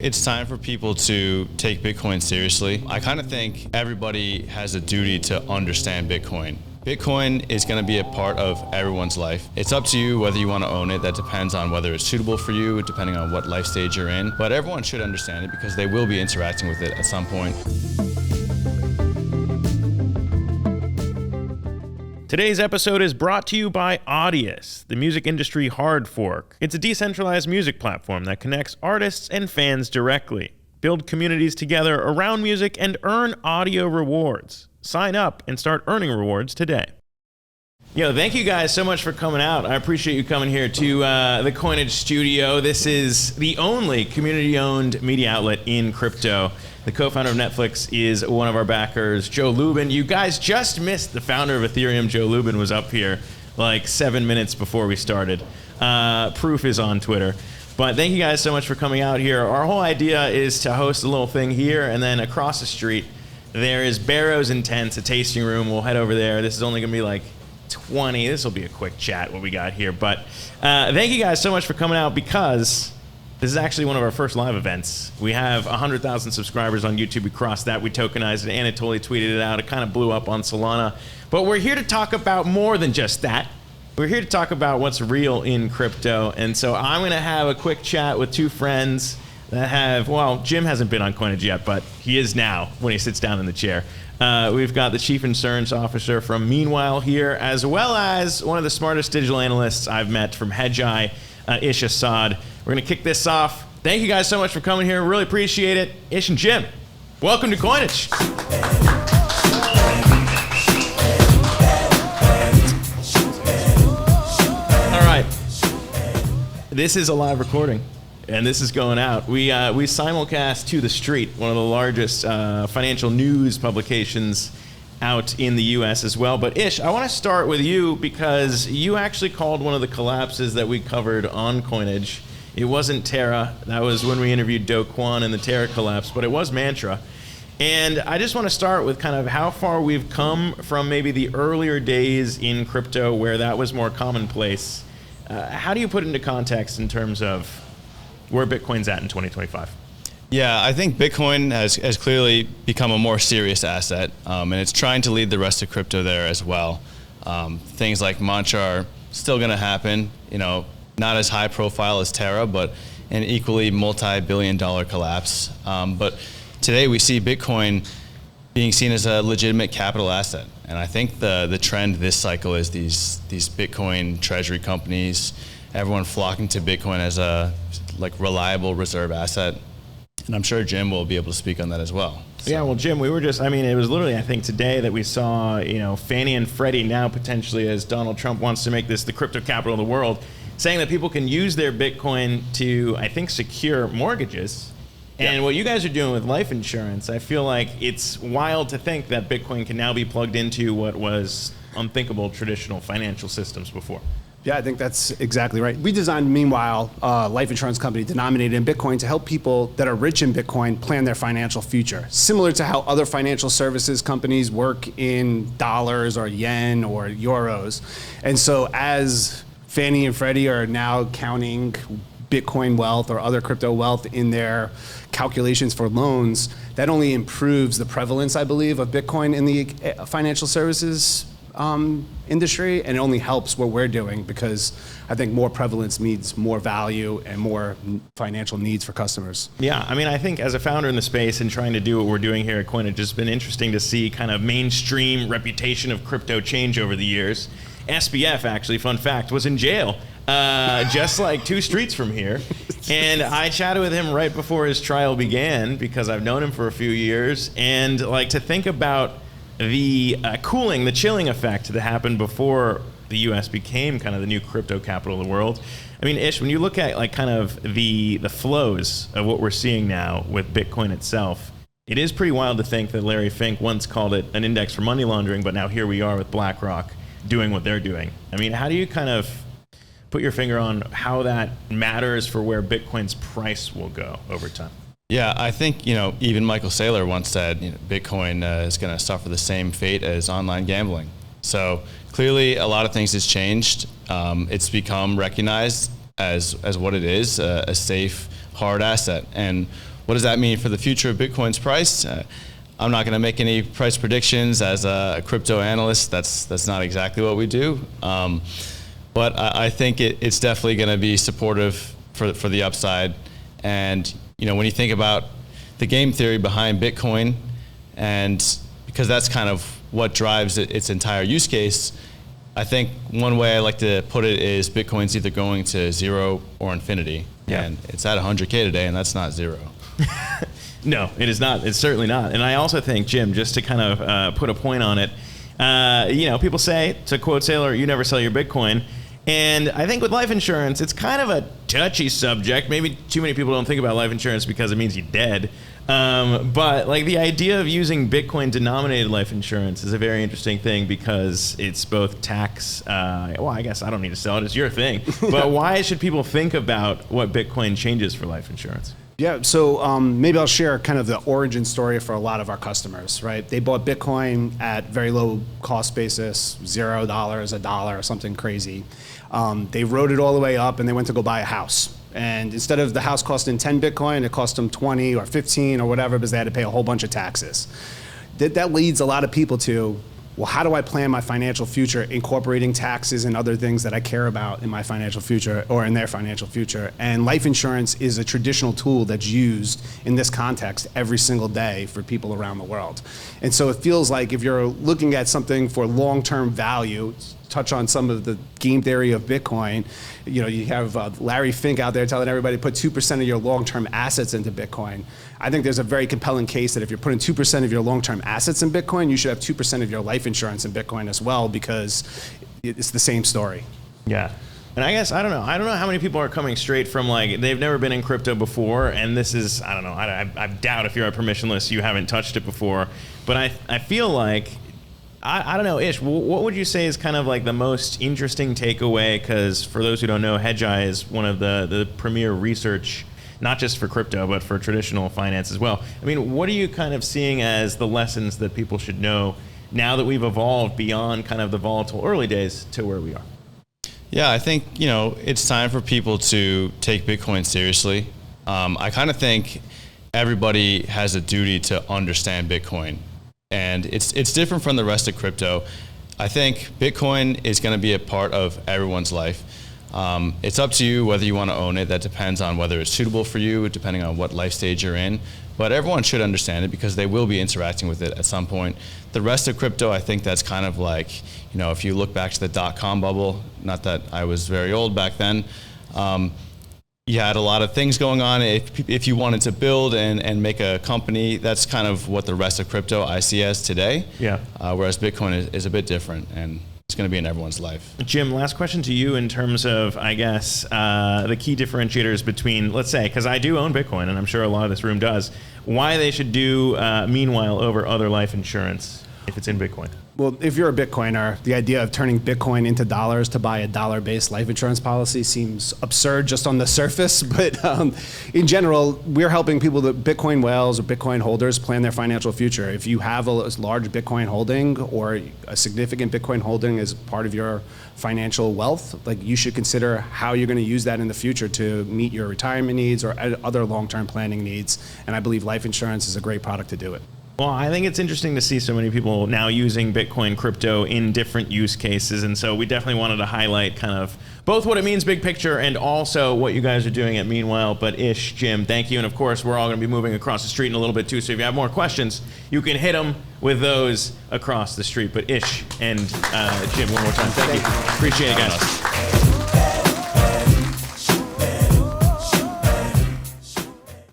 It's time for people to take Bitcoin seriously. I kind of think everybody has a duty to understand Bitcoin. Bitcoin is going to be a part of everyone's life. It's up to you whether you want to own it. That depends on whether it's suitable for you, depending on what life stage you're in. But everyone should understand it because they will be interacting with it at some point. Today's episode is brought to you by Audius, the music industry hard fork. It's a decentralized music platform that connects artists and fans directly. Build communities together around music and earn audio rewards. Sign up and start earning rewards today. Yo, thank you guys so much for coming out. I appreciate you coming here to the Coinage studio. This is the only community-owned media outlet in crypto. The co-founder of Netflix is one of our backers, Joe Lubin. You guys just missed the founder of Ethereum. Joe Lubin was up here like 7 minutes before we started. Proof is on Twitter. But thank you guys so much for coming out here. Our whole idea is to host a little thing here, and then across the street, there is Barrow's Intense, a tasting room. We'll head over there. This is only going to be like 20. This will be a quick chat, what we got here. But thank you guys so much for coming out because this is actually one of our first live events. We have 100,000 subscribers on YouTube. We crossed that. We tokenized it. Anatoly tweeted it out. It kind of blew up on Solana. But we're here to talk about more than just that. We're here to talk about what's real in crypto. And so I'm going to have a quick chat with two friends that have, well, Jim hasn't been on Coinage yet, but he is now when he sits down in the chair. We've got the Chief Insurance Officer from Meanwhile here, as well as one of the smartest digital analysts I've met from Hedgeye, Ish Asad. We're going to kick this off. Thank you guys so much for coming here. Really appreciate it. Ish and Jim, welcome to Coinage. All right. This is a live recording, and this is going out. We simulcast to The Street, one of the largest financial news publications out in the U.S. as well. But Ish, I want to start with you because you actually called one of the collapses that we covered on Coinage. It wasn't Terra. That was when we interviewed Do Kwon and the Terra collapse, but it was Mantra. And I just want to start with kind of how far we've come from maybe the earlier days in crypto where that was more commonplace. How do you put it into context in terms of where Bitcoin's at in 2025? Yeah, I think Bitcoin has clearly become a more serious asset, and it's trying to lead the rest of crypto there as well. Things like Mantra are still going to happen, not as high profile as Terra, but an equally multi-billion-dollar collapse. But today we see Bitcoin being seen as a legitimate capital asset, and I think the trend this cycle is these Bitcoin treasury companies, everyone flocking to Bitcoin as a reliable reserve asset. And I'm sure Jim will be able to speak on that as well. So. Yeah, well, Jim, it was literally, I think, today that we saw, Fannie and Freddie now potentially, as Donald Trump wants to make this the crypto capital of the world, saying that people can use their Bitcoin to, I think, secure mortgages. And yeah. What you guys are doing with life insurance, I feel like it's wild to think that Bitcoin can now be plugged into what was unthinkable traditional financial systems before. Yeah, I think that's exactly right. We designed, Meanwhile, a life insurance company denominated in Bitcoin to help people that are rich in Bitcoin plan their financial future. Similar to how other financial services companies work in dollars or yen or euros. And so as Fannie and Freddie are now counting Bitcoin wealth or other crypto wealth in their calculations for loans, that only improves the prevalence, I believe, of Bitcoin in the financial services industry, and it only helps what we're doing because I think more prevalence means more value and more financial needs for customers. Yeah, I think as a founder in the space and trying to do what we're doing here at Coinage, it's been interesting to see kind of mainstream reputation of crypto change over the years. SBF, actually, fun fact, was in jail just like 2 streets from here. And I chatted with him right before his trial began because I've known him for a few years. And to think about the the chilling effect that happened before the U.S. became kind of the new crypto capital of the world. Ish, when you look at kind of the flows of what we're seeing now with Bitcoin itself, it is pretty wild to think that Larry Fink once called it an index for money laundering, but now here we are with BlackRock doing what they're doing. How do you kind of put your finger on how that matters for where Bitcoin's price will go over time? Yeah, I think, even Michael Saylor once said, Bitcoin is going to suffer the same fate as online gambling. So clearly a lot of things has changed. It's become recognized as what it is, a safe, hard asset. And what does that mean for the future of Bitcoin's price? I'm not going to make any price predictions as a crypto analyst. That's not exactly what we do. But I think it's definitely going to be supportive for the upside. And when you think about the game theory behind Bitcoin, and because that's kind of what drives its entire use case, I think one way I like to put it is Bitcoin's either going to zero or infinity. Yeah. And it's at 100K today, and that's not zero. No, it is not. It's certainly not. And I also think, Jim, just to kind of put a point on it, people say, to quote Sailor, you never sell your Bitcoin. And I think with life insurance, it's kind of a touchy subject. Maybe too many people don't think about life insurance because it means you're dead. But like the idea of using Bitcoin-denominated life insurance is a very interesting thing because it's both tax. Well, I guess I don't need to sell it; it's your thing. But why should people think about what Bitcoin changes for life insurance? Yeah, so maybe I'll share kind of the origin story for a lot of our customers, right? They bought Bitcoin at very low cost basis, $0, $1, something crazy. They rode it all the way up and they went to go buy a house. And instead of the house costing 10 Bitcoin, it cost them 20 or 15 or whatever because they had to pay a whole bunch of taxes. That leads a lot of people to, well, how do I plan my financial future, incorporating taxes and other things that I care about in my financial future or in their financial future? And life insurance is a traditional tool that's used in this context every single day for people around the world. And so it feels like if you're looking at something for long-term value, touch on some of the game theory of Bitcoin, you have Larry Fink out there telling everybody to put 2% of your long-term assets into Bitcoin. I think there's a very compelling case that if you're putting 2% of your long-term assets in Bitcoin, you should have 2% of your life insurance in Bitcoin as well, because it's the same story. Yeah. And I guess, I don't know how many people are coming straight from like, they've never been in crypto before, and this is, I don't know, I doubt if you're a permissionless, you haven't touched it before, but I feel like, I don't know, Ish, what would you say is kind of like the most interesting takeaway? Because for those who don't know, Hedgeye is one of the premier research, not just for crypto, but for traditional finance as well. I mean, what are you kind of seeing as the lessons that people should know now that we've evolved beyond kind of the volatile early days to where we are? Yeah, I think, it's time for people to take Bitcoin seriously. I kind of think everybody has a duty to understand Bitcoin. And it's different from the rest of crypto. I think Bitcoin is going to be a part of everyone's life. It's up to you whether you want to own it. That depends on whether it's suitable for you, depending on what life stage you're in. But everyone should understand it because they will be interacting with it at some point. The rest of crypto, I think that's kind of like, if you look back to the dot-com bubble, not that I was very old back then, you had a lot of things going on. If you wanted to build and make a company, that's kind of what the rest of crypto I see as today. Yeah. Whereas Bitcoin is a bit different, and it's going to be in everyone's life. Jim, last question to you in terms of, I guess, the key differentiators between, let's say, because I do own Bitcoin, and I'm sure a lot of this room does, why they should do Meanwhile over other life insurance if it's in Bitcoin. Well, if you're a Bitcoiner, the idea of turning Bitcoin into dollars to buy a dollar-based life insurance policy seems absurd just on the surface. But in general, we're helping people, that Bitcoin whales or Bitcoin holders, plan their financial future. If you have a large Bitcoin holding or a significant Bitcoin holding as part of your financial wealth, like you should consider how you're going to use that in the future to meet your retirement needs or other long-term planning needs. And I believe life insurance is a great product to do it. Well, I think it's interesting to see so many people now using Bitcoin crypto in different use cases. And so we definitely wanted to highlight kind of both what it means big picture and also what you guys are doing at Meanwhile. But Ish, Jim, thank you. And of course, we're all going to be moving across the street in a little bit too. So if you have more questions, you can hit them with those across the street. But Ish and Jim, one more time, thank you. Appreciate it, guys.